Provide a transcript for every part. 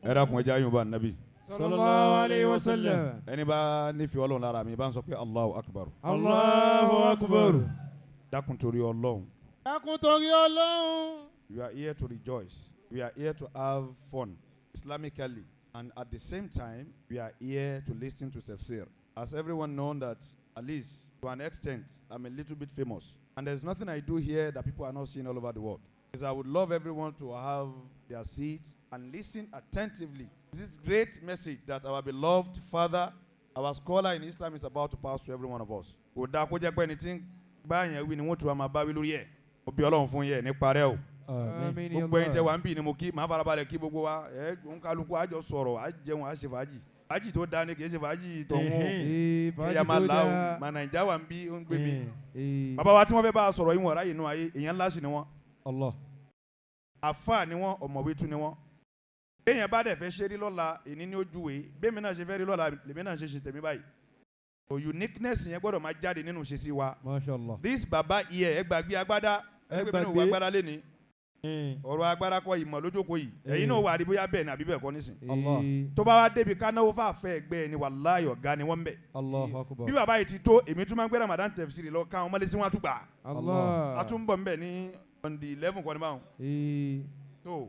Era kun eja yun ba nabi. Sallallahu alayhi wa sallam. Ẹni bá nífẹ̀ẹ́ Ọlọ́run lára mi bá ń sọ pé Allahu Akbar. Allahu akbar. Dákun torí Ọlọ́run. Dákun torí Ọlọ́run. We are here to rejoice. We are here to have fun Islamically. And at the same time, we are here to listen to tafsir. As everyone knows that, at least to an extent, I'm a little bit famous. And there's nothing I do here that people are not seeing all over the world. Because I would love everyone to have their seats and listen attentively to this great message that our beloved father, our scholar in Islam, is about to pass to every one of us. Gbogbo ẹ̀yin tẹ́ wà ń bì ní mo kí màá farabalẹ̀ kí gbogbo wa ń kálukú àjọ sọ̀rọ̀ àjẹun àṣẹ fàájì fàájì tó dáa ni kì í ṣe fàájì tọ̀hún ẹ̀yà máa la o mà nàìjà wà ń bí ó ń gbé mi. Bàbá wa tí wọ́n fẹ́ bá a sọ̀rọ̀ yìí wọ̀n ráyè nù ayé èèyàn ńlá sì ni wọ́n. Àfáà ni wọ́n, ọ̀mọ̀wé tún ni wọ́n. Béèyàn bá dẹ̀ fẹ́ ṣe rí lọ́la èní ní ojú wèé bẹ́ẹ̀mi náà ṣe fẹ́ rí lọ́la lèmi náà ṣe tèmi báyìí. So uniqueness yẹn gbọ́dọ̀ máa jáde nínú ṣe sí wa. This baba here ẹ gbàgbé agbádá ẹ gbàgbé nínú agbádá lénìí. Ọ̀rọ̀ agbára kọ́ ìmọ̀ lójókòó yìí ẹ̀yin náà wà rí bóyá bẹ́ẹ̀ ni àbí bẹ́ẹ̀ kọ́ nísìn. Tó bá wá débi kánáwó fàáfẹ́ ẹgbẹ́ ẹni wàláhì ọ̀gá ni wọ́n ń bẹ̀. Bí bàbá yìí ti tó èmi tún máa ń gbé Ramadan tafsiri lọ káwọn ọmọlé tí wọ́n á tún gbà. A tún bọ̀ ń bẹ̀ ní on the 11 kọ́ni báwọn. Tó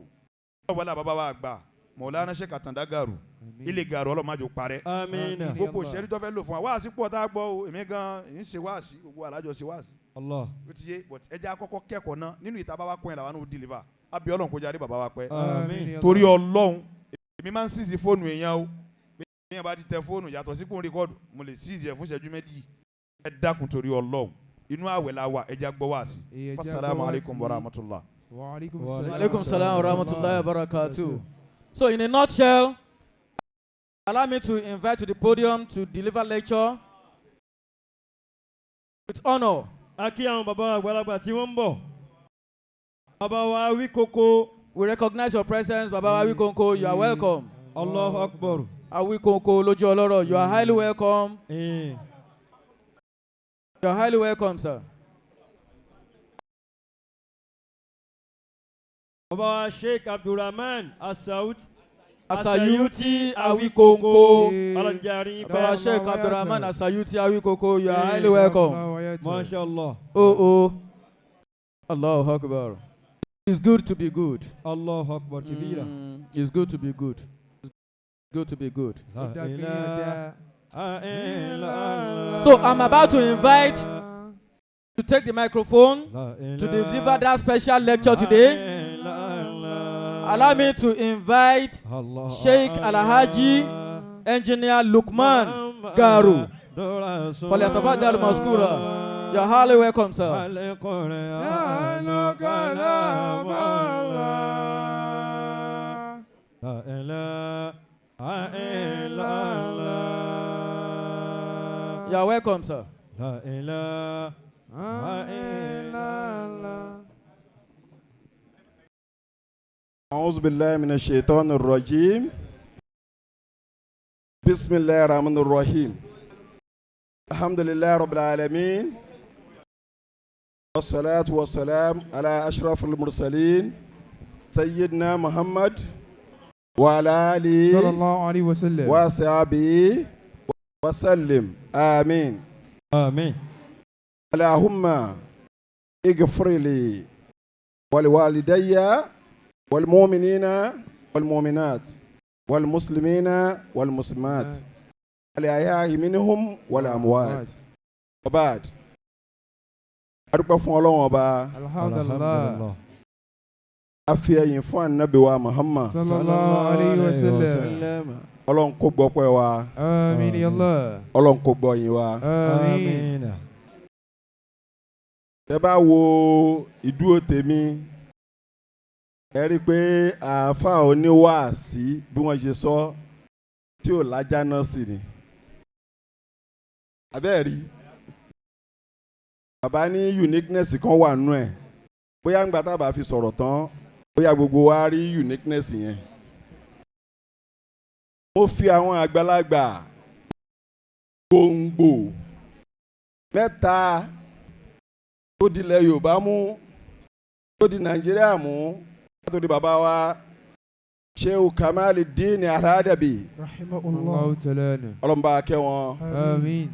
wọ́n bàbá wa gbà Maulana Sheikh Atanda Garu ilé Garu ọlọ́mọdé parẹ́. Gbogbo òṣèré tó fẹ́ lò fún wa wáàsí pọ̀ tá a gbọ́ o èmi gan ń ṣe wáàsí gbogbo alájọ ṣe wáàsí. O ti ye but ẹ jẹ́ àkọ́kọ́ kẹ́kọ̀ọ́ náà nínú ìta bá wa kún ẹ̀ làwọn ò deliver àbí Ọlọ́run kó jáde bàbá wa pẹ́ torí Ọlọ́run èmi máa ń ṣíìsì fóònù èèyàn o èèyàn bá ti tẹ fóònù yàtọ̀ sí kún rìkọ́dù mo lè ṣíìsì ẹ̀ fún ìṣẹ́jú méjì ẹ dákun torí Ọlọ́run inú àwẹ̀ la wà ẹ jẹ́ gbọ́ wá sí fasalaamu alaykum wa rahmatulah. Wa alaikum salam wa rahmatullahi wa barakatuh. So in a nutshell, allow me to invite to the podium to deliver lecture with honor. Akí àwọn bàbá àgbàlagbà tí wọ́n ń bọ̀. Bàbá wa Awíkoko. We recognize your presence, Baba wa Awíkoko. You are welcome. Allahu Akbar. Awíkoko lójú ọlọ́rọ̀. You are highly welcome. You are highly welcome, sir. Bàbá wa Sheikh Abdulrahman Asayuti Awíkoko. Alajari. Baba Sheikh Abdulrahman Asayuti Awíkoko. You are highly welcome. Mashallah. Oh. Allahu Akbar. It's good to be good. Allahu Akbar Kibira. It's good to be good. It's good to be good. So I'm about to invite to take the microphone to deliver that special lecture today. Allow me to invite Sheikh Alhaji Engineer Lukman Garu. فليتفضل مشكورا. You're highly welcome, sir. You're welcome, sir. أعوذ بالله من الشيطان الرجيم. بسم الله الرحمن الرحيم. الحمد لله رب العالمين والصلاة والسلام على أشرف المرسلين سيدنا محمد وعلى آله صلى الله عليه وسلم وصحبه وسلم آمين. آمين. اللهم اغفر لي ولوالدي والمؤمنين والمؤمنات والمسلمين والمسلمات الأحياء منهم والأموات. وبعد adúpẹ́ fún Ọlọ́run ọba. Alhamdulillah. A fi ẹ̀yìn fún Ànábì wa Muhammad. Sallallahu alayhi wa sallam. Ọlọ́run kó gbọ́ pẹ́ wa. Àmín ya Allah. Ọlọ́run kó gbọ́ yìn wa. Àmín. Tẹ́ bá wo ìdúró tèmi ẹ rí i pé àáfàá oníwàásí bí wọ́n ṣe sọ tí ò lájà náà sì ni. Abẹ́ẹ̀ rí bàbá ní uniqueness kan wà nù ẹ̀ bóyá ń gbà tá a bá fi sọ̀rọ̀ tán bóyá gbogbo wa rí uniqueness yẹn. Mo fi àwọn àgbàlagbà gbòǹgbò mẹ́ta tó dilẹ̀ Yorùbá mú tó di Nàìjíríà mú látòdì bàbá wa Sheikh Kamaluddin Al-Adabi. Rahimahullah ta'ala. Ọlọ́mọba kẹ́ wọn. Àmín.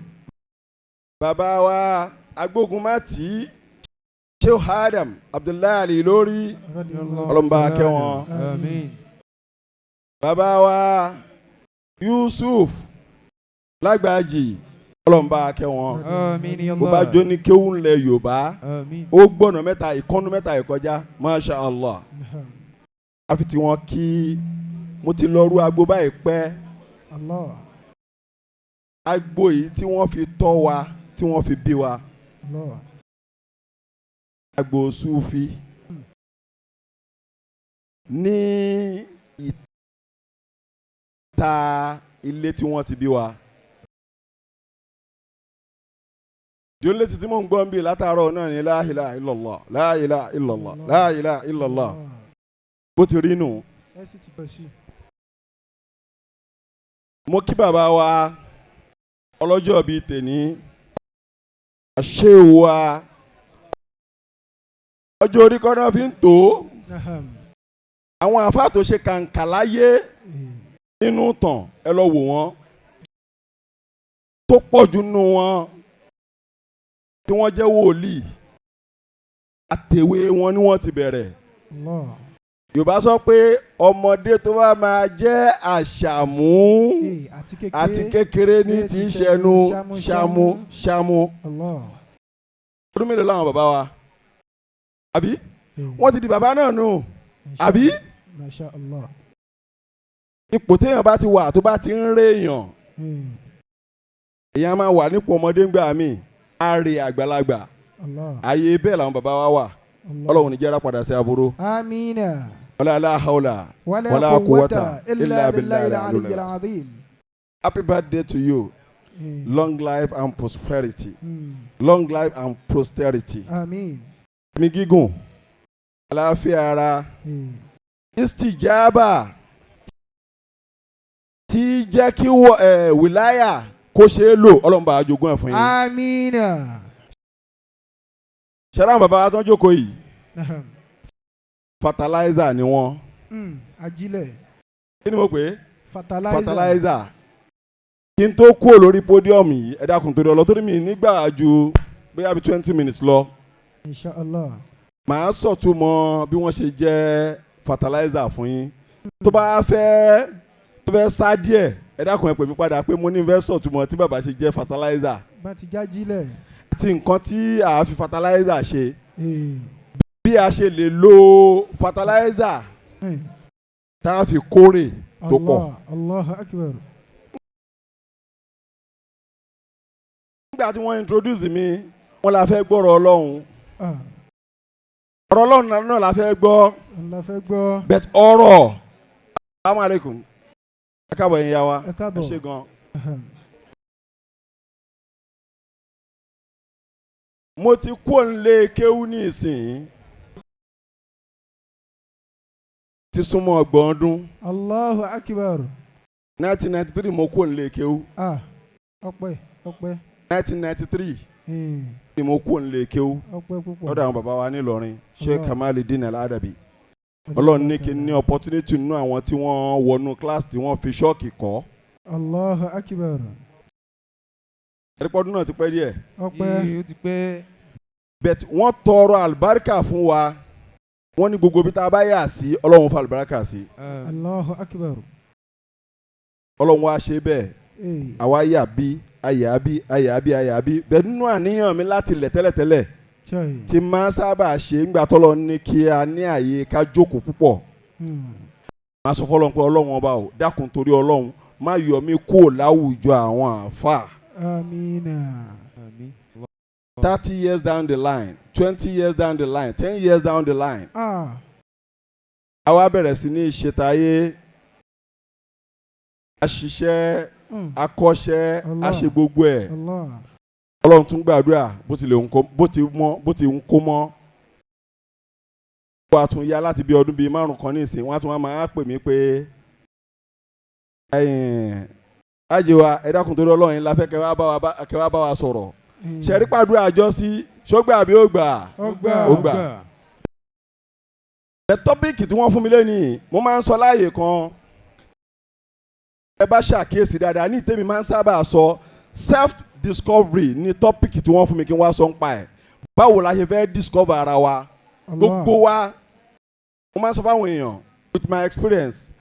Bàbá wa agbógunmátì Sheikh Adam Abdullahi Al-Ilori. Ọlọ́mọba kẹ́ wọn. Àmín. Bàbá wa Yusuf Lágbàjì. Ọlọ́mọba kẹ́ wọn. Àmín ya Bó bá Allah. jó ní kéwù ńlẹ̀ Yorùbá. Àmín. Ó gbọ́nà mẹ́ta ìkọ́nú mẹ́ta ìkọjá. Masha Allah. Àfi tí wọ́n kí mo ti lọ rú agbo báyìí pẹ́. Allah. Agbo yìí tí wọ́n fi tọ́ wa tí wọ́n fi bí wa. Allah. Agbo Sufi. Ní ìta ilé tí wọ́n ti bí wa. Díẹ̀ létí tí mò ń gbọ́ ń bí látàárọ̀ náà ni la ilaha illallah, la ilaha illallah, la ilaha illallah. Bó ti rí nù. Ẹ sì ti pẹ̀ sí. Mo kí bàbá wa ọlọ́jọ́ bíi tèní àṣẹ wa ọjọ́ orí kan náà fi ń tó àwọn àfáà tó ṣe kàǹkà láyé nínú tàn ẹ lọ wò wọ́n tó pọ̀ jù nínú wọn tí wọ́n jẹ́ wòlíì àtẹ̀wé wọn ni wọ́n ti bẹ̀rẹ̀. Allah. Yorùbá sọ pé ọmọdé tó bá máa jẹ́ àṣàmú àti kékeré ní ti ṣẹnu ṣámú. Allah. Ọdún mélòó làwọn bàbá wa àbí wọ́n ti di bàbá náà nù àbí Masha Allah. ipò téèyàn bá ti wà tó bá ti ń réèyàn èèyàn máa wà nípò ọmọdé ńgbà míì á rè àgbàlagbà Allah. ààyè bẹ́ẹ̀ làwọn bàbá wa wà Ọlọ́run ní jẹ́ra padà sí aburú. Amina. wala hawla wala quwwata illa billahi al-aliyyil azim. Happy birthday to you. Long life and prosperity. Long life and posterity. Amin. Mi gígùn àlàáfíà ara istijaba tí jẹ́ kí wìláyà kó ṣe é lò Ọlọ́run bá jogún ẹ̀ fún yín. Amina. Ṣẹ́ra bàbá wa tó ń jókòó yìí fertilizer ni wọ́n. Ajílẹ̀. Kí ni mo pè é? Fertilizer. Kí n tó kúrò lórí pódíọ̀mù yìí ẹ dákun torí ọlọ́tọ́rí mi nígbà ju bóyá bí 20 minutes lọ. Inshallah. Màá sọ̀túnmọ̀ bí wọ́n ṣe jẹ́ fertilizer fún yín. Tó bá fẹ́ sá díẹ̀ ẹ dákun ẹ pè mí padà pé mo ní fẹ́ sọ̀túnmọ̀ tí bàbá ṣe jẹ́ fertilizer. Bá ti já jílẹ̀. Àti nǹkan tí a fi fertilizer ṣe. Bí a ṣe lè lo fertilizer tá a fi kórè tó pọ̀. Allahu Akbar. Nígbà tí wọ́n introduce mi wọ́n la fẹ́ gbọ́rọ̀ Ọlọ́run. Ọ̀rọ̀ Ọlọ́run náà la fẹ́ gbọ́. La fẹ́ gbọ́. Bẹ́ẹ̀ ọ̀rọ̀. Assalamu alaikum. Ẹ káàbọ̀ yín yá wa. Ẹ káàbọ̀. Ẹ ṣé gan. Mo ti kú òǹlé kéwú ní ìsìn. Ti súnmọ́ ọgbọ̀n ọdún. Allahu Akbar. 1993 mo kú òǹlé kéwú. Ọpẹ́. 1993 ni mo kú òǹlé kéwú. Ọpẹ́ púpọ̀. Lọ́dọ̀ àwọn bàbá wa ní Ìlọrin Sheikh Kamaluddin Al-Adabi. Ọlọ́run ní kí n ní opportunity nínú àwọn tí wọ́n wọnú class tí wọ́n fi ṣọ́ọ̀kì kọ́. Allahu Akbar. Ẹ̀rípọ́dún náà ti pẹ́ díẹ̀. Ọpẹ́. Ó ti pẹ́. Bẹ́ẹ̀ wọ́n tọrọ àlùbáríkà fún wa. Wọ́n ní gbogbo bí tá a bá yà sí Ọlọ́run fa àlùbáríkà sí. Allahu Akbar. Ọlọ́run wa ṣe bẹ́ẹ̀. Àwa yà bí àyà bí. Bẹ́ẹ̀ nínú àníyàn mi láti lẹ̀ tẹ́lẹ̀tẹ́lẹ̀. Tí máa sábà ṣe ńgbà tọ́lọ́ ní kí a ní àyè ká jókòó púpọ̀. Máa sọ fọ́lọ́run pé Ọlọ́run ọba ò dákun torí Ọlọ́run má yọ mí kúrò láwùjọ àwọn àáfàá. Amina. 30 years down the line, 20 years down the line, 10 years down the line. Àwa bẹ̀rẹ̀ sí ní ìṣètàyé, àṣìṣe, akọ́ṣẹ́, àṣe gbogbo ẹ̀. Ọlọ́run tún gbàdúrà bó ti ń kó mọ́. Wọ́n á tún yá láti bí ọdún bíi 5 kan nísìnyí, wọ́n á tún máa pè mí pé àjẹwà ẹ dákun torí Ọlọ́run la fẹ́ kẹ́ wá bá wa sọ̀rọ̀. Ṣẹ̀rí pàdúrà àjọ sí ṣọ́gbà àbí ó gbà? Ó gbà. tọ́píìkì tí wọ́n fún mi lẹ́nìí mo máa ń sọ láàyè kan ẹ bá ṣàkíyèsí dáadáa ní ìtẹ́mi máa ń sábà sọ self discovery ní tọ́píìkì tí wọ́n fún mi kí n wá sọ ń pa ẹ̀ báwo la ṣe fẹ́ discover ara wa gbogbo wa mo máa ń sọ fáwọn èèyàn with my experience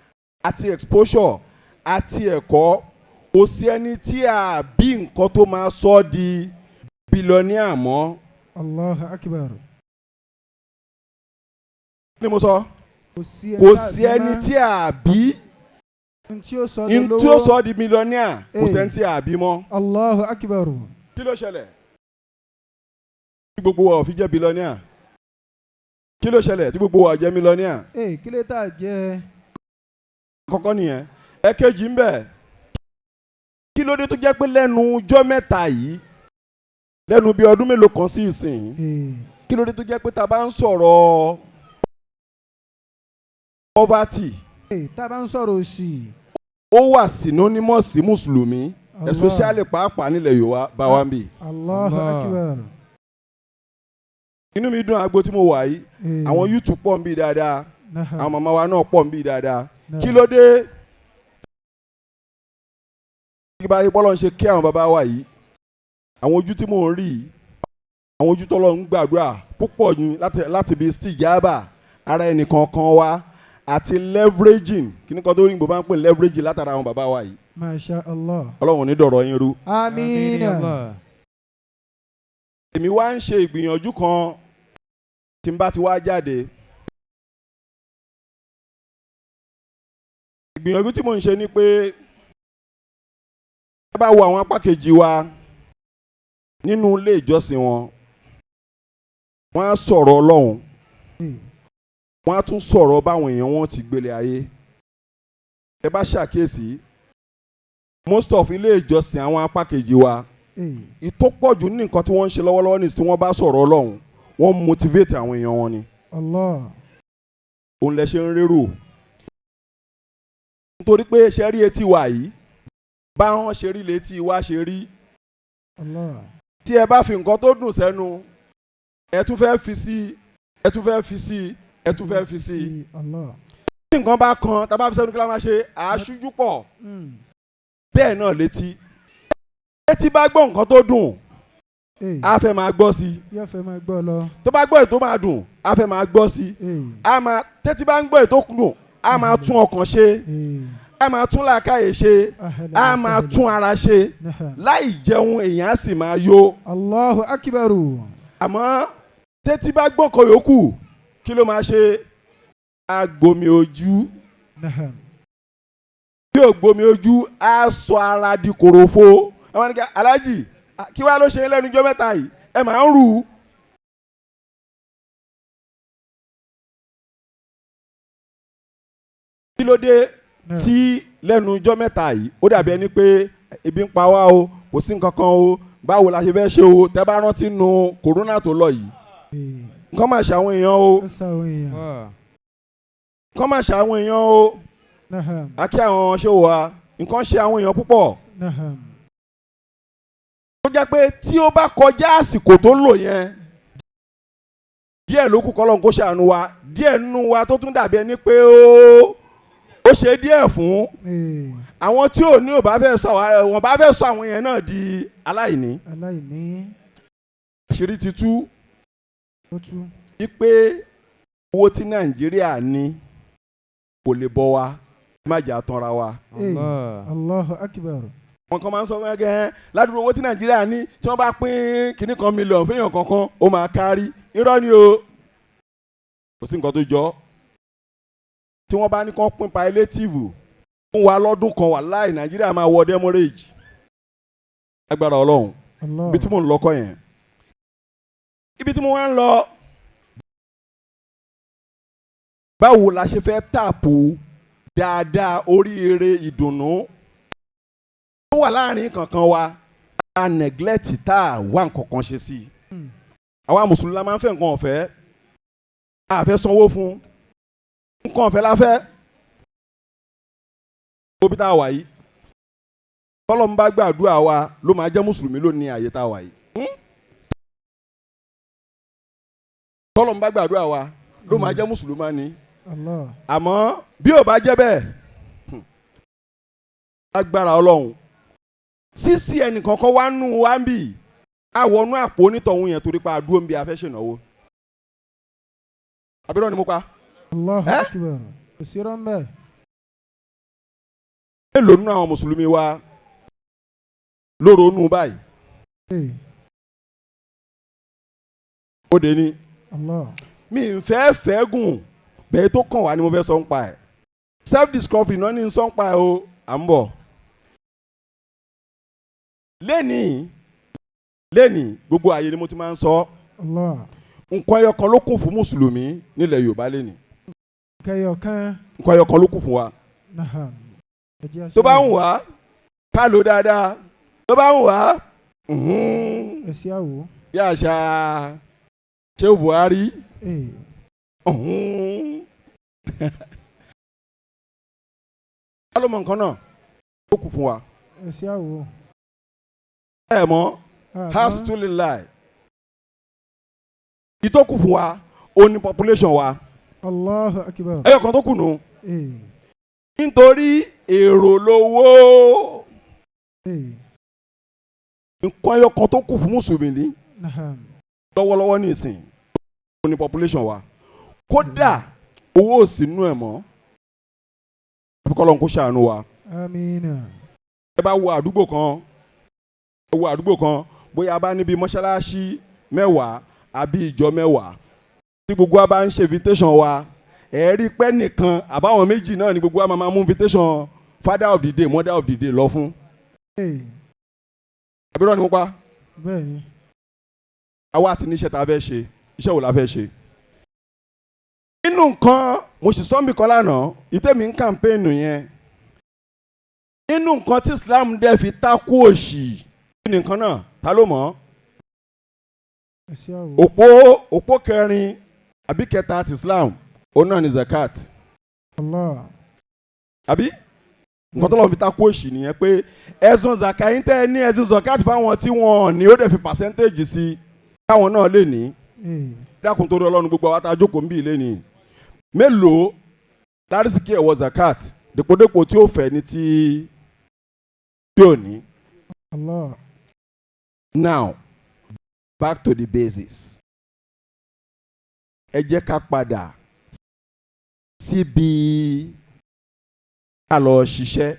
àti exposure àti ẹ̀kọ́ kò sí ẹni tí a bí nǹkan tó máa sọ di billionaire mọ́. Allahu Akbar. Ni mo sọ kò sí ẹni tí a bí tí ó sọ di millionaire kò sí ẹni tí a bí mọ́. Allahu Akbar. Kí ló ṣẹlẹ̀ tí gbogbo wa ò fi jẹ́ billionaire? Kí ló ṣẹlẹ̀ tí gbogbo wa jẹ́ millionaire? Kí ló tà jẹ́? Àkọ́kọ́ nìyẹn. Ẹ̀kejì ń bẹ kí ló dé tó jẹ́ pé lẹ́nu ọjọ́ mẹ́ta yìí lẹ́nu bí ọdún mélòó kan sí ìsìn kí ló dé tó jẹ́ pé tá a bá ń sọ̀rọ̀ poverty tá a bá ń sọ̀rọ̀ òṣì ó wà synonymous sí mùsùlùmí especially pàápàá nílẹ̀ Yorùbá bá wa ń bì. Allahu Akbar. Inú mi dùn agbo tí mo wà yìí àwọn YouTube pọ̀ ń bì dáadáa àwọn màmá wa náà pọ̀ ń bì dáadáa kí ló dé kí bá yí bọ́lọ̀ ń ṣe kí àwọn bàbá wa yìí àwọn ojú tí mò ń rí àwọn ojú tọ́lọ́ ń gbàdúrà púpọ̀ ní láti bí stijaba ara ẹnìkan kan wa àti leveraging kí ní kan tó rí gbogbo máa ń pè leveraging látara àwọn bàbá wa yìí. Masha Allah. Ọlọ́run ní dọ̀rọ̀ yín rú. Àmín. Èmi wá ń ṣe ìgbìyànjú kan tí n bá ti wá jáde. Ìgbìyànjú tí mò ń ṣe ni pé ẹ bá wo àwọn apá kejì wa nínú ilé ìjọsìn wọn wọ́n á sọ̀rọ̀ Ọlọ́run wọ́n á tún sọ̀rọ̀ báwọn èèyàn wọn ti gbélé ayé. Ẹ bá ṣàkíyèsí most of ilé ìjọsìn àwọn apá kejì wa ìtọ́pọ̀jù ní nǹkan tí wọ́n ń ṣe lọ́wọ́lọ́wọ́ ní tí wọ́n bá sọ̀rọ̀ Ọlọ́run wọ́n motivate àwọn èèyàn wọn ni. Allah. Òun lẹ ṣe ń rérò nítorí pé ṣe rí etí wa yìí báwọn ṣe rí létí wa ṣe rí. Allah. Tí ẹ bá fi nǹkan tó dùn sẹ́nu ẹ tún fẹ́ fi sí ẹ tún fẹ́ fi sí ẹ tún fẹ́ fi sí. Allah. Tí nǹkan bá kan tá a bá fi sẹ́nu kí la máa ṣe àṣújú pọ̀ bẹ́ẹ̀ náà létí bá gbọ́ nǹkan tó dùn a fẹ́ máa gbọ́ sí i. Yóò fẹ́ máa gbọ́ lọ. Tó bá gbọ́ ètò máa dùn a fẹ́ máa gbọ́ sí i. Tẹ́tí bá ń gbọ́ ètò dùn a máa tún ọkàn ṣe a máa tún làákàyè ṣe a máa tún ara ṣe láì jẹun èèyàn á sì máa yó. Allahu Akbar. Àmọ́ tẹ́tí bá gbọ́ kan yòókù kí ló máa ṣe? A gbomi ojú. Bí o gbomi ojú a sọ ara di kòròfo. Àwọn ènìyàn aláàjì kí wàá ló ṣe lẹ́nu ọjọ́ mẹ́ta yìí ẹ máa ń rù ú. Kí ló dé tí lẹ́nu ọjọ́ mẹ́ta yìí ó dàbí ẹni pé ebi ń pa wá o kò sí nǹkan kan o báwo la ṣe fẹ́ ṣe o tẹ́ bá rántí nu kòrónà tó lọ yìí nǹkan máa ṣe àwọn èèyàn o nǹkan máa ṣe àwọn èèyàn o àkí àwọn ṣé wa nǹkan ṣe àwọn èèyàn púpọ̀. Ó jẹ́ pé tí ó bá kọjá àsìkò tó lò yẹn díẹ̀ ló kù kọ́lọ́n kó ṣàánú wa díẹ̀ nínú wa tó tún dàbí ẹni pé ó ṣe díẹ̀ fún àwọn tí ò ní ò bá fẹ́ sọ wọn bá fẹ́ sọ àwọn yẹn náà di aláìní. Àṣírí ti tú wípé owó tí Nàìjíríà ní kò lè bọ́ wa má jà tanra wa. Allahu Akbar. Wọn kan máa ń sọ fún ẹgẹ ládùúgbò owó tí Nàìjíríà ní tí wọ́n bá pín kinní kan mílíọ̀nù fún èèyàn kankan ó máa kárí irọ́ ni o kò sí nǹkan tó jọ. Tí wọ́n bá ní kán pín palliative fún wa lọ́dún kan wàláhì Nàìjíríà máa wọ demorage. Agbára Ọlọ́run ibi tí mò ń lọ́kọ̀ yẹn ibi tí mo wá ń lọ báwo la ṣe fẹ́ tààpù dáadáa oríire ìdùnnú tó wà láàrin kankan wa a neglect tá a wá nǹkan kan ṣe sí i. Àwa mùsùlùmí la máa ń fẹ́ nǹkan ọ̀fẹ́ a fẹ́ sanwó fún nǹkan ọ̀fẹ́ la fẹ́. Òbí tá a wà yìí tọ́lọ́mù bá gbàdúrà wa ló máa jẹ́ mùsùlùmí ló ní àyè tá a wà yìí. Tọ́lọ́mù bá gbàdúrà wa ló máa jẹ́ mùsùlùmí ní. Allah. àmọ́ bí ò bá jẹ́ bẹ́ẹ̀ agbára ọlọ́run sísí ẹnìkankan wá nù wá ń bì àwọnú àpò onítọ̀hún yẹn torí pa àdúró ń bí afẹ́ ṣènáwó àbúrò ni mo pa. Allahu Akbar. Kò sí rọ́ńbẹ́. èlò nínú àwọn mùsùlùmí wa lóru nù báyìí ó dé ní Allah. mi ń fẹ́ gùn bẹ́ẹ̀ tó kàn wá ni mo fẹ́ sọ ń pa ẹ̀ self discovery náà ní sọ ń pa ẹ̀ o à ń bọ̀. lẹ́nìí gbogbo ààyè ni mo ti máa ń sọ Allah. nǹkan ẹyọ kan ló kún fún mùsùlùmí nílẹ̀ Yorùbá lẹ́nìí nǹkan ẹyọ kan ló kún fún wa tó bá ń wá ká lò dáadáa tó bá ń wá yà àṣà ṣé Buhari ká ló mọ nǹkan náà ló kún fún wa ẹ mọ̀ hasitulilai ìtókù fún wa ó ní population wa Allahu Akbar. ẹyọ kan tó kù nù nítorí èrò lówó nǹkan ẹyọ kan tó kù fún mùsùlùmí lọ́wọ́lọ́wọ́ nísìn ó ní population wa kódà owó ò sí nú ẹ̀ mọ́ àfikọ́lọ́n kó ṣàánú wa. Amina. ẹ bá wo àdúgbò kan bóyá a bá níbi mọ́ṣáláṣí 10 àbí ìjọ 10 tí gbogbo wa bá ń ṣe invitation wa ẹ̀ẹ́rí pẹ́ nìkan àbáwọn méjì náà ni gbogbo wa máa mú invitation father of the day mother of the day lọ fún. àbúrò ni mo pa. bẹ́ẹ̀ni. àwa ti ní iṣẹ́ tá a fẹ́ ṣe iṣẹ́ wo la fẹ́ ṣe. inú nǹkan mo sì sọ́nbì kan lánàá ìtẹ́mi ń kàmpéènù yẹn inú nǹkan tí Islam dẹ̀ fi takú òṣì nìkan náà ta ló mọ̀ òpó kẹrin àbí kẹta ti Islam òun náà ni zakat. Allah. àbí nǹkan tó lọ́n fi takú òṣì nìyẹn pé ẹ̀sùn zakat yín tẹ́ ẹ ní ẹ̀sùn zakat fáwọn tí wọ́n ní ó dẹ̀ fi percentage sí káwọn náà lè ní. dákun torí Ọlọ́run gbogbo àwọn àtàjókòó ń bì lé ní mélòó lárísìkí ẹ̀wọ̀ zakat dèpòdèpò tí ó fẹ́ ní tí ò ní. Allah. Now, back to the basis. Ẹ jẹ́ ká padà síbi ká lọ ṣiṣẹ́.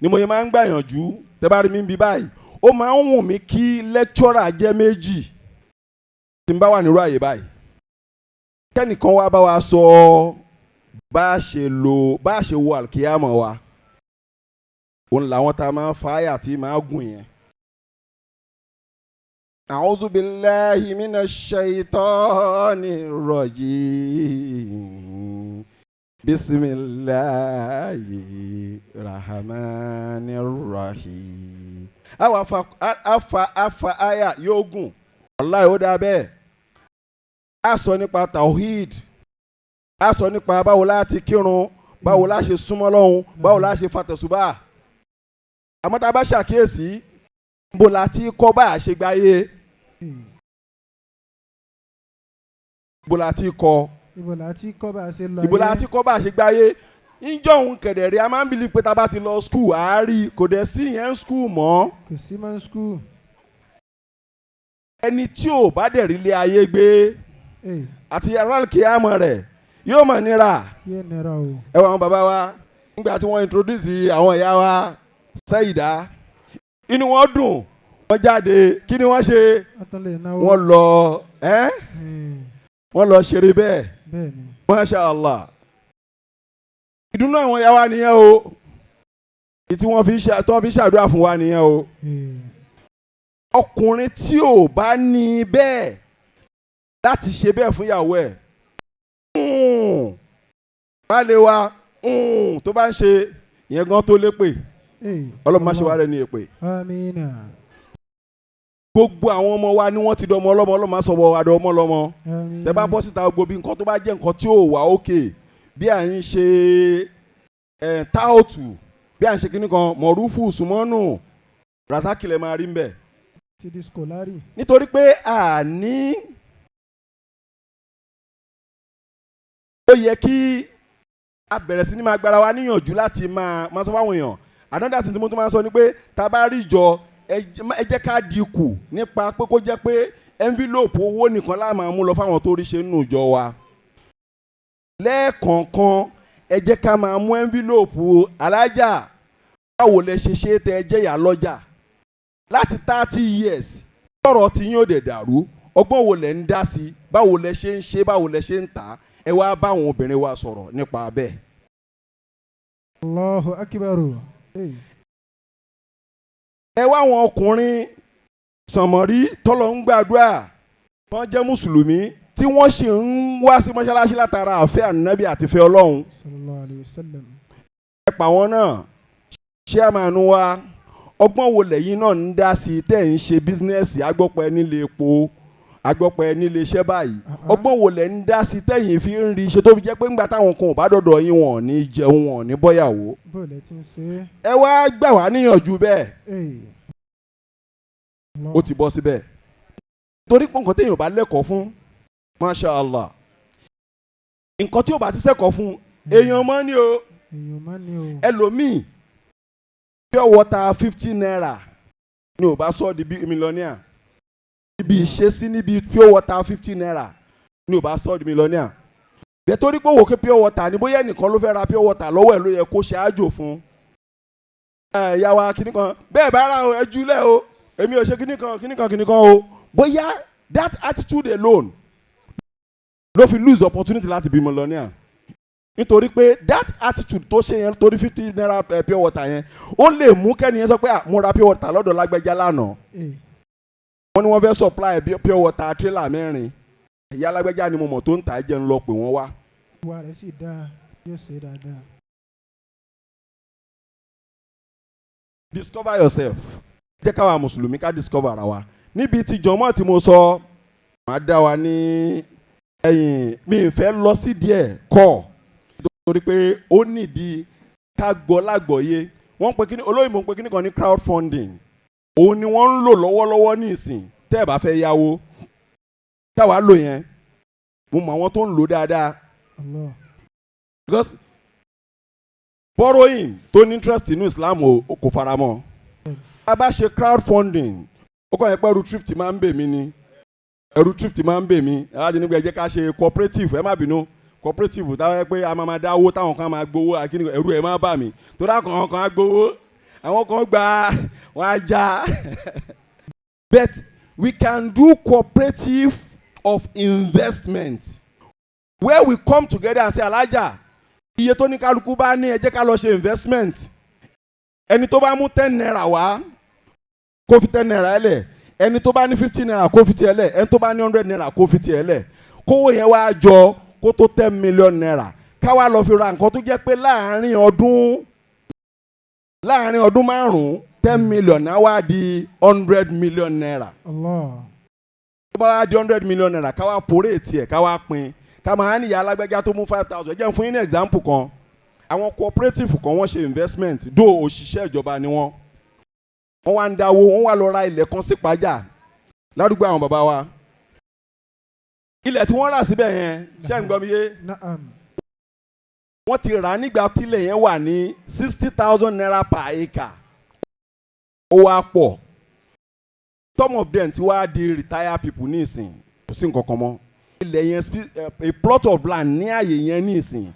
Ni mo yẹ máa ń gbàyànjú tẹ́ bá rí mi bí báyìí. Ó máa ń wù mí kí lecturer jẹ́ méjì tí n bá wà nírú àyè báyìí. Kẹ́nìkan wá bá wa sọ bá a ṣe wo àlùkìyámọ̀ wa. Òun làwọn tá a máa ń fa àyà tí máa gùn yẹn. A'udhu billahi minash shaitanir rajim. Bismillahir rahmanir rahim. Àwọn afa àyà yóò gùn. Wallahi ó dá bẹ́ẹ̀. A sọ nípa tawhid. A sọ nípa báwo láti kírun, báwo la ṣe súnmọ́ Ọlọ́hun, báwo la ṣe fatẹ̀sùbà. Àmọ́ tá a bá ṣàkíyèsí níbo la ti kọ́ bá a ṣe gbáyé níbo la ti kọ́ bá a ṣe lọ níbo la ti kọ́ bá a ṣe gbáyé níjọ́ òun kẹ̀dẹ̀rẹ́ a máa ń bìlí pé tá a bá ti lọ skul àárí kò dẹ̀ sí yẹn skul mọ́. kò sí mọ́ skul. ẹni tí ò bá dẹ̀ rí ilé ayé gbé àti yàrá kíámọ̀ rẹ̀ yóò mọ̀ nira. yóò nira o. ẹ wọ àwọn bàbá wa nígbà tí wọ́n introduce àwọn ìyá wa Sẹ́yìdá inú wọn dùn wọ́n jáde kí ni wọ́n ṣe wọ́n lọ ṣeré bẹ́ẹ̀ Masha Allah ìdùnnú àwọn ìyá wa nìyẹn o tí wọ́n fi ṣàdúrà fún wa nìyẹn o ọkùnrin tí ò bá ní bẹ́ẹ̀ láti ṣe bẹ́ẹ̀ fún ìyàwó ẹ̀ baálé wa tó bá ń ṣe ìyẹn gan tó lépè. Ọlọ́run má ṣe wá rẹ̀ ní èpè. Amina. Gbogbo àwọn ọmọ wa ni wọ́n ti dọmọ ọlọ́mọ Ọlọ́run má sọ wọ adọ ọmọ lọ́mọ. Tẹ́ bá bọ́ síta gbogbo bí nǹkan tó bá jẹ́ nǹkan tí ò wà òkè bí à ń ṣe táòtù bí à ń ṣe kíní kan mọ̀rúfù sùmọ́nù rasakilẹ̀ máa rí ń bẹ̀. Ti di skolari. Nítorí pé àní ó yẹ kí a bẹ̀rẹ̀ sí ní máa gbára wa níyànjú láti máa sọ fáwọn èèyàn. Another thing tí mo tún máa ń sọ ni pé tá a bá rí ìjọ ẹ jẹ́ ká dínkù nípa pé kó jẹ́ pé envelope owó nìkan la máa mú lọ fáwọn tó rí ṣe nínú ìjọ wa. Lẹ́ẹ̀kọ̀ọ̀kan ẹ jẹ́ ká máa mú envelope alájà báwo lẹ ṣe tẹ ẹ jẹ́ ìyá lọ́jà láti 30 years ọ̀rọ̀ tí yín ò dẹ̀ dàrú ọgbọ́n wo lẹ ń dá sí báwo lẹ ṣe ń ṣe báwo lẹ ṣe ń tà ẹ wá bá àwọn obìnrin wa sọ̀rọ̀ nípa bẹ́ẹ̀. Allahu akbar. Ẹ wá àwọn ọkùnrin sànmọ́rí tọ́lọ̀ ń gbàdúrà wọ́n jẹ́ mùsùlùmí tí wọ́n sì ń wá sí mọ́ṣáláṣí látara àfẹ́ ànábì àti fẹ́ Ọlọ́run. Sallallahu alayhi wa sallam. Ẹ pa wọn náà ṣé àmàánú wa ọgbọ́n wo lẹ́yìn náà ń dá sí tẹ́ ń ṣe bísínẹ́sì agbọ́pọ̀ ẹni lè po agbọ́pọ̀ ẹni lè ṣẹ́ báyìí ọgbọ́n wo lẹ́ ń dá sí tẹ́yìn fi ń rí iṣẹ́ tó fi jẹ́ pé ńgbà táwọn kan ò bá dọ̀dọ̀ yín wọn ò ní jẹun wọn ò ní bọ́yàwó. bọ́ọ̀lù ti ń ṣe. ẹ wá gbà wá níyànjú bẹ́ẹ̀ ó ti bọ́ síbẹ̀ torí pé nǹkan téèyàn bá lẹ́kọ̀ọ́ fún masha allah nǹkan tí ò bá ti sẹ́kọ̀ọ́ fún èèyàn mọ́ ni o ẹlòmíì pure water 50 naira ni ò bá sọ di millionaire ibi ìṣesí níbi pure water 50 naira ni ò bá sọ di millionaire bẹ́ẹ̀ torí pé òwò ké pure water ni bóyá ẹnìkan ló fẹ́ ra pure water lọ́wọ́ ẹ̀ ló yẹ kó ṣe àjò fún ìyá wa kíní kan bẹ́ẹ̀ bá ra ẹ jùlẹ̀ o èmi ò ṣe kíní kan o bóyá that attitude alone ló fi lose opportunity láti bí millionaire nítorí pé that attitude tó ṣe yẹn torí 50 naira pure water yẹn ó lè mú kẹ́niyẹn sọ pé mo ra pure water lọ́dọ̀ lágbẹ́já lánàá wọ́n ní wọ́n fẹ́ supply pure water trailer 4 ìyá lágbẹ́já ni mo mọ̀ tó ń tà á jẹun lọ pé wọ́n wá. ìwà rẹ̀ sì dáa yóò ṣe dáadáa. discover yourself jẹ́ káwa mùsùlùmí ká discover ara wa níbi tí jọmọ́ tí mo sọ máa dá wa ní ẹ̀yìn mi ì fẹ́ lọ sí díẹ̀ kọ́ torí pé ó nídìí ká gbọ́ lágbọ̀ọ́yé wọ́n pe kíní olóyìnbó ń pe kíní kan ní crowdfunding òun ni wọ́n ń lò lọ́wọ́lọ́wọ́ ní ìsìn tẹ́ ẹ̀ bá fẹ́ yáwó táwa lò yẹn mo mọ àwọn tó ń lò dáadáa because borrowing tó ní interest nínú Islam kò fara mọ́ a bá ṣe crowdfunding ó kàn yẹ pé ẹrú thrift máa ń bè mí ni ẹrú thrift máa ń bè mí aláàjì nígbà ẹ jẹ́ ká ṣe cooperative ẹ má bínú cooperative táwọn yẹ pé a máa dáwó táwọn kan máa gbowó akíní ẹrú ẹ má bà mí torí àwọn kan á gbowó àwọn kan gba wọn á já but we can do cooperative of investment where we come together and say alájà iye tó ní kálukú bá ní ẹ jẹ́ ká lọ ṣe investment ẹni tó bá mú 10 naira wá kó fi 10 naira ẹ lẹ̀ ẹni tó bá ní 50 naira kó fi tiẹ̀ lẹ̀ ẹni tó bá ní 100 naira kó fi tiẹ̀ lẹ̀ kówó yẹn wá jọ kó tó 10 million naira káwá lọ fi ra nǹkan tó jẹ́ pé láàárín ọdún 5 10 million náà wá di 100 million naira. Allah. tó bá wá di 100 million naira káwá pòrè tiẹ̀ káwá pín ká máa níyà alágbèjà tó mú 5,000 jẹ́ fún yín ní example kan àwọn cooperative kan wọ́n ṣe investment dó òṣìṣẹ́ ìjọba ni wọ́n wá ń dáwó wọ́n wá lọ ra ilẹ̀ kan sí Ìpàjà ládùúgbò àwọn bàbá wa ilẹ̀ tí wọ́n rà síbẹ̀ yẹn ṣé ń gbọ́ mi yé wọ́n ti rà nígbà tílẹ̀ yẹn wà ní 60,000 naira per acre ó wá pọ̀ some of them ti wá di retired people ní ìsìn kò sí nǹkan kan mọ́ ilẹ̀ yẹn a plot of land ní àyè yẹn ní ìsìn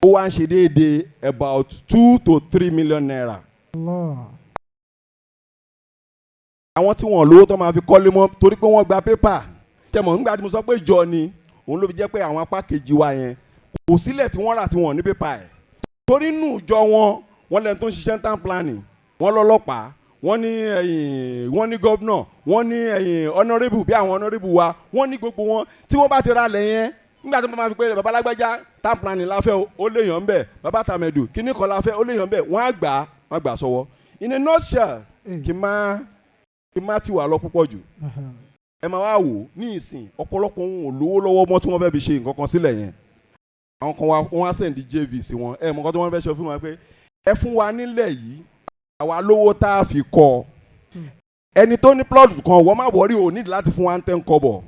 ó wá ń ṣe déédéé about 2 to 3 million naira. àwọn tí wọ́n lówó tó máa fi kọ́lé mọ́ torí pé wọ́n gba pépà tẹmọ̀ nígbà tí mo sọ pé jọ ni òun ló fi jẹ́ pé àwọn apá kejì wa yẹn kò sílẹ̀ tí wọ́n rà tí wọ́n ní pépà ẹ̀ torí nù jọ wọ́n lẹ́nu tó ń ṣiṣẹ́ town planning wọ́n lọ́lọ́pàá wọ́n ní gọ́vnọ̀ wọ́n ní honourable bí àwọn honourable wa wọ́n ní gbogbo wọn tí wọ́n bá ti ra lẹ̀ yẹn nígbà tí wọ́n máa fi pé baba lágbájá town planning la fẹ́ ó lè yàn bẹ́ẹ̀ baba tàmẹ̀dù kíní kan la fẹ́ ó lè yàn bẹ́ẹ̀ wọ́n á gbà sọ́wọ́ in a nutshell kì má ti wà lọ púpọ̀ jù ẹ máa wá wò ní ìsìn ọ̀pọ̀lọpọ̀ ohun ò lówó lọ́wọ́ mọ́ tí wọ́n fẹ́ fi ṣe nǹkan kan sílẹ̀ yẹn àwọn kan wọ́n á sẹ̀ǹdì JV sí wọn ẹ mọ̀ nǹkan tí wọ́n fẹ́ ṣe fún wọn pé ẹ fún wa nílẹ̀ yìí àwa lówó tá a fi kọ́ ẹni tó ní plot kan wọ́n má wọrí ò nídìí láti fún wa ń 10 kọ́bọ̀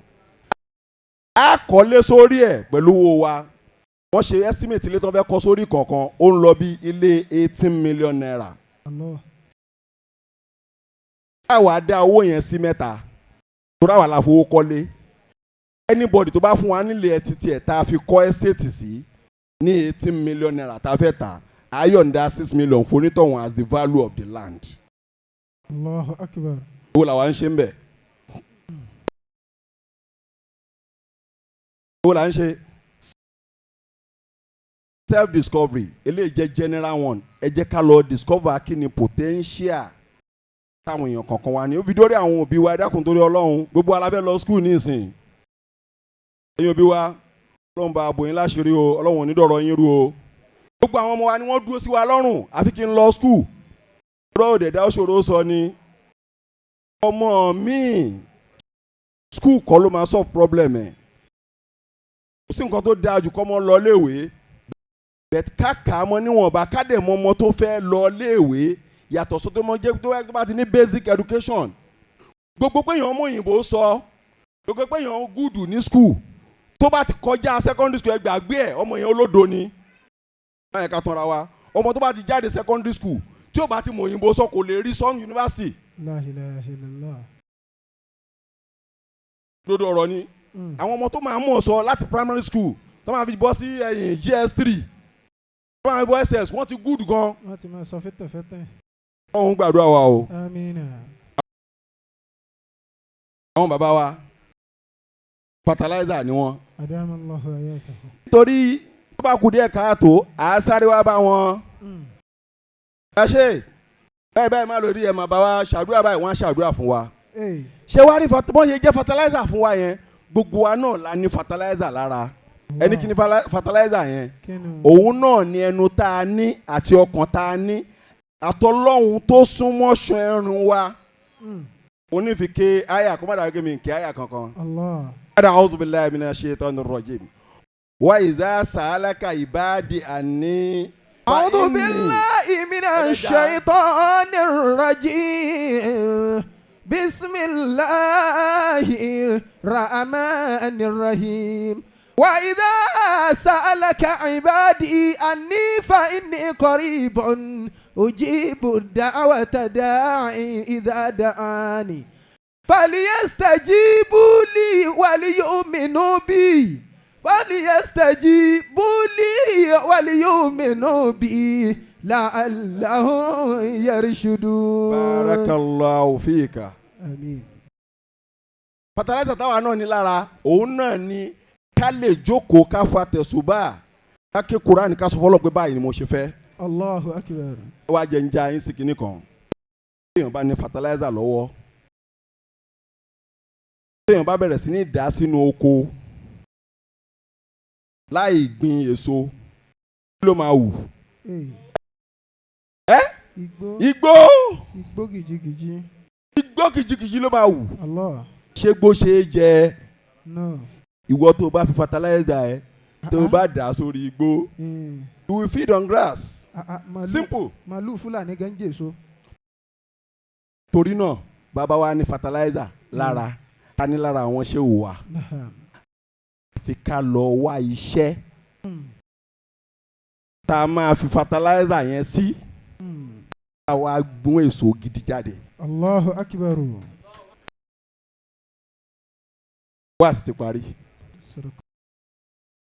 á kọ́lé sórí ẹ̀ pẹ̀lú owó wa wọ́n ṣe estimate ilé tó ń fẹ́ kọ́ sórí kọ̀ọ̀kan ó ń lọ bí ilé 18 million naira. àwa dá owó yẹn sí mẹ́ta torí àwa la fowó kọ́lé anybody tó bá fún wa nílé ẹ̀ títí ẹ̀ tá a fi kọ́ estate sí ní 18 million naira tá a fẹ́ tà á yọ̀ǹda 6 million fonítọ̀hún as the value of the land. Allahu Akbar. owó làwa ń ṣe ń bẹ̀. owó là ń ṣe self discovery eléyìí jẹ́ general one ẹ jẹ́ ká lọ discover kí ni potential táwọn èèyàn kankan wà ní ó fi dórí àwọn òbí wa ẹ dákun torí Ọlọ́run gbogbo alábẹ́ lọ school nísìn ẹ̀yin òbí wa Ọlọ́run bá bò yín láṣìírí o Ọlọ́run ò ní dọ̀rọ̀ yín rú o gbogbo àwọn ọmọ wa ni wọ́n dúró sí wa lọ́rùn àfi kí n lọ school ọ̀rọ̀ òdẹ̀dá òṣòro sọ ni ọmọ mi school kọ́ ló máa solve problem ẹ̀ kò sí nǹkan tó dáa jù kọ́ mọ́ lọ léèwé bẹ̀t káàkà mọ́ níwọ̀nba kádẹ̀mọ́ ọmọ tó fẹ́ lọ léèwé yàtọ̀ sọ́tọ́ mọ́ jẹ́ tó bá ti ní basic education gbogbo pé èèyàn ọmọ òyìnbó sọ gbogbo pé èèyàn gúdù ní school tó bá ti kọjá secondary school ẹgbàgbé ẹ̀ ọmọ yẹn olódo ni báyẹn ká tanra wa ọmọ tó bá ti jáde secondary school tí ó bá ti mọ òyìnbó sọ kò lè rí sọ́n university. La ilaha illallah. dodo ọ̀rọ̀ ni àwọn ọmọ tó máa mọ̀ sọ láti primary school tó máa fi bọ́ sí ẹ̀yìn GS3 tó máa fi bọ́ SS wọ́n ti gúdù gan. wọ́n ti máa sọ fẹ́tẹ̀fẹ́tẹ̀. ọ̀hún gbàdúrà wa o. Amina. àwọn bàbá wa fertilizer ni wọ́n. Adamallahu ayatahu. nítorí tó bá kú díẹ̀ káàtó à á sáré wá bá wọn. ẹ ṣe bẹ́ẹ̀ má lórí ẹ̀ máa bá wa ṣàdúrà báyìí wọ́n á ṣàdúrà fún wa. ṣé wàá rí bọ́n ṣe jẹ́ fertilizer fún wa yẹn gbogbo wa náà la ní fertilizer lára ẹni kí ni fertilizer yẹn òun náà ni ẹnu tá a ní àti ọkàn tá a ní àtọlọ́hun tó súnmọ́ ṣan ẹrun wa onífìké àyà kó má dàgbé kí mi kí àyà kankan. a'udhu billahi minash shaitanir rajim wa iza sa'alaka ibadi anni. a'udhu billahi minash shaitanir rajim. Bismillahir rahmanir rahim. وإذا سألك عبادي أني فإني قريب أجيب الدعوة داعي إذا دعاني فليستجيبوا لي وليؤمنوا بي وليؤمنوا بي لعلهم يرشدون. بارك الله فيك. آمين. fertilizer táwa náà ní lára òun náà ni ká lè jókòó ká fa tẹ̀sùbà ká ké Kùránì ká sọ fọlọ́ pé báyìí ni mo ṣe fẹ́. Allahu Akbar. wá jẹ́ ń já yín sí kinní kan téèyàn bá ní fertilizer lọ́wọ́ téèyàn bá bẹ̀rẹ̀ sí ní dà sínú oko láì gbin èso kí ló máa wù? Igbó kìjikìji. Igbó kìjikìji ló máa wù. Allah. ṣé gbó ṣe é jẹ? No. Ìwọ tó bá fi fertilizer ẹ tó bá dà sórí igbó you will feed on grass. Simple. Màlúù Fúlàní gan jèso. torí náà bàbá wa ní fertilizer lára ta ní lára àwọn ṣé wò wá fi ká lọ wá iṣẹ́ tá a máa fi fertilizer yẹn sí ká wá gbọ́n èso gidi jáde. Allahu Akbar. wá sí ti parí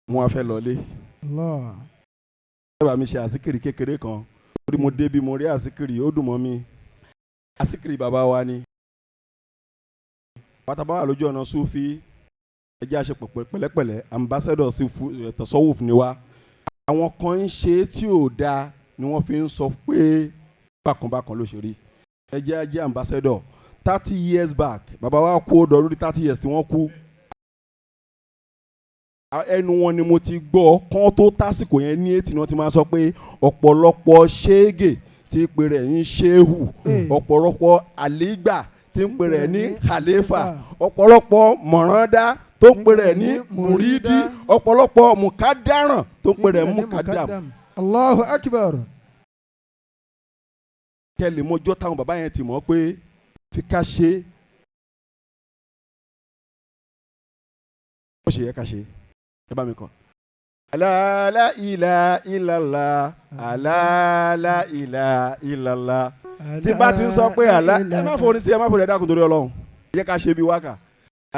mo wá fẹ́ lọlé. ẹ bá mi ṣe àsíkiri kékeré kan torí mo débi mo rí àsíkiri ó dùn mọ́ mi àsíkiri bàbá wa ni pátábá wà lójú ọ̀nà Sufi ẹjẹ́ àṣepọ̀ pẹ̀lẹ́pẹ̀lẹ́ ambassador sí tasawuf ni wa àwọn kan ń ṣe tí ò dáa ni wọ́n fi ń sọ pé bákanbákan ló ṣe rí ẹjẹ́ ajé ambassador 30 years back bàbá wa kú ọdọ lórí 30 years tí wọ́n kú ẹnu wọn ni mo ti gbọ́ kán tó tásìkò yẹn ní ètì náà ti máa sọ pé ọ̀pọ̀lọpọ̀ ṣéégè tí ń pè rẹ̀ ní ṣéhù ọ̀pọ̀lọpọ̀ àlígbà tí ń pè rẹ̀ ní khalifa ọ̀pọ̀lọpọ̀ mọ̀ràndá tó ń pè rẹ̀ ní mùrídì ọ̀pọ̀lọpọ̀ mùkádàràn tó ń pè rẹ̀ mùkádàm. Allahu Akbar. kẹ́lẹ̀ mọ́jọ́ táwọn bàbá yẹn ti mọ̀ pé fi ká ṣe ó ṣe yẹ ká ṣe ẹ bá mi kọ. ala la ilaha illallah ala la ilaha illallah. Tí bá ti ń sọ pé àlá ẹ má forí sí ẹ má forí ẹ dákun torí Ọlọ́run ẹ jẹ́ ká ṣe bí wákà.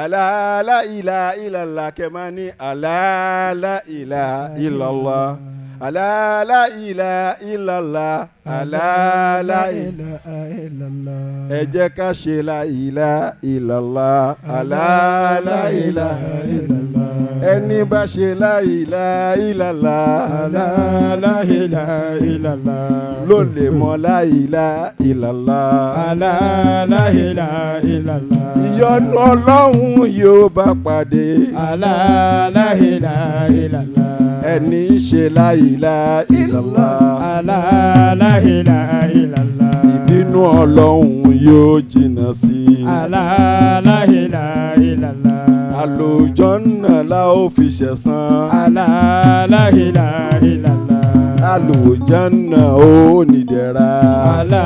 Ala la ilaha illallah kẹ́mà ní ala la ilaha illallah. Ala la ilaha illallah ala la ilaha illallah. Ẹ jẹ́ ká ṣe la ilaha illallah ala la ilaha illallah. Ẹni bá ṣe la ilaha illallah ala la ilaha illallah. Ló lè mọ̀ la ilaha illallah ala la ilaha illallah. Ìyọ́nú Ọlọ́run yóò bá pàdé ala la ilaha illallah. Ẹni ṣe la ilaha illallah ala la ilaha illallah. Ìbínú Ọlọ́run yóò jìnnà sí ala la ilaha illallah. Àlùjànnà la ó fi ṣẹ̀san ala la ilaha illallah. Àlùjànnà ó nídẹ̀ra ala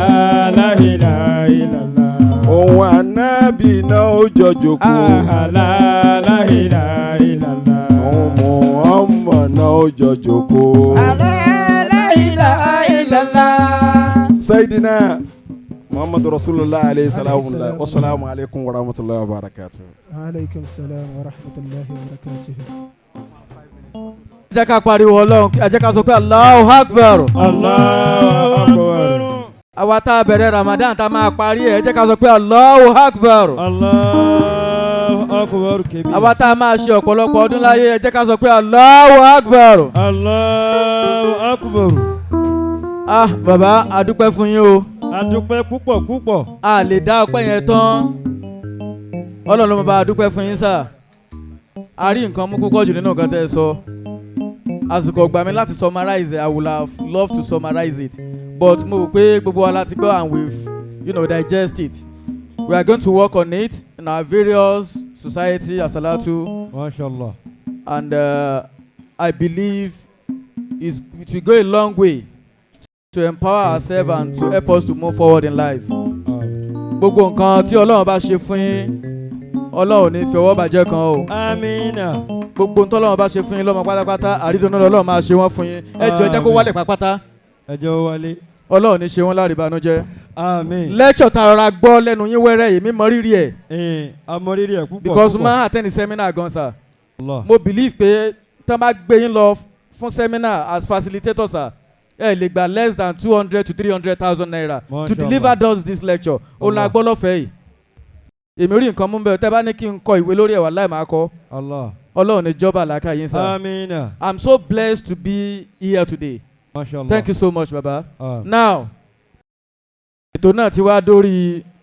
la ilaha illallah. Ohun ànábì náà ó jọ jókòó ala la ilaha illallah. Ohun Muhammad náà ó jọ jókòó ala la ilaha illallah. Sayyidina Muhammadu Rasulullah alayhi salamu wa salamu alaykum wa rahmatullahi wa barakatuh. Alaykum salam wa rahmatullahi wa barakatuh. Ẹ jẹ́ ká pariwo Ọlọ́run, ẹ jẹ́ ká sọ pé Allahu Akbar. Allahu Akbar. Àwa tá a bẹ̀rẹ̀ Ramadan tá a máa parí ẹ̀, ẹ jẹ́ ká sọ pé Allahu Akbar. Allahu Akbar kebir. Àwa tá a máa ṣe ọ̀pọ̀lọpọ̀ ọdún láyé, ẹ jẹ́ ká sọ pé Allahu Akbar. Allahu Akbar. Ah bàbá, a dúpẹ́ fún yín o. A dúpẹ́ púpọ̀ púpọ̀. A lè dá ọpẹ́ yẹn tán. Ọlọ́run ló máa bá a dúpẹ́ fún yín sà. A rí nǹkan mú púpọ̀ jù nínú nǹkan tẹ́ ẹ sọ. Àsìkò ọgbà mi láti summarize it, I would have loved to summarize it. But mo rò pé gbogbo wa láti gbọ́ and we've digest it. We are going to work on it in our various society, Asalatu. MashaAllah. And I believe it will go a long way to empower ourselves and to help us to move forward in life. Gbogbo nǹkan tí Ọlọ́run bá ṣe fún yín, Ọlọ́run ní fi ọwọ́ bàjẹ́ kan o. Amina. Gbogbo nǹkan tí Ọlọ́run bá ṣe fún yín lọ́mọ pátápátá, àrídùnnú Ọlọ́run máa ṣe wọ́n fún yín. Ẹ jọ̀ọ́ ẹ jẹ́ kó wálẹ̀ pátápátá. Ẹ jẹ́ ó wálé. Ọlọ́run ní ṣe wọ́n láre ìbànújẹ́. Amen. Lecture tá a rọra gbọ́ lẹ́nu yín wẹ́rẹ́ yìí, mi mọ rírì ẹ̀. A mọ rírì ẹ̀ púpọ̀. Because máa attend seminar gan sir. Allah. Mo believe pé tí wọ́n bá gbé yín lọ fún seminar as facilitator sir, ẹ lè gba less than 200 to 300,000 naira to deliver us this lecture. Òun la gbọ́ lọ́fẹ̀ẹ́ yìí. Èmi rí nǹkan mú bẹ́ẹ̀ tẹ́ bá ní kí n kọ ìwé lórí ẹ̀ wà láì máa kọ. Allah. Ọlọ́run ní jọba làákà yín sir. Amina. I'm so blessed to be here today. MashaAllah. Thank you so much baba. Now ètò náà ti wá dórí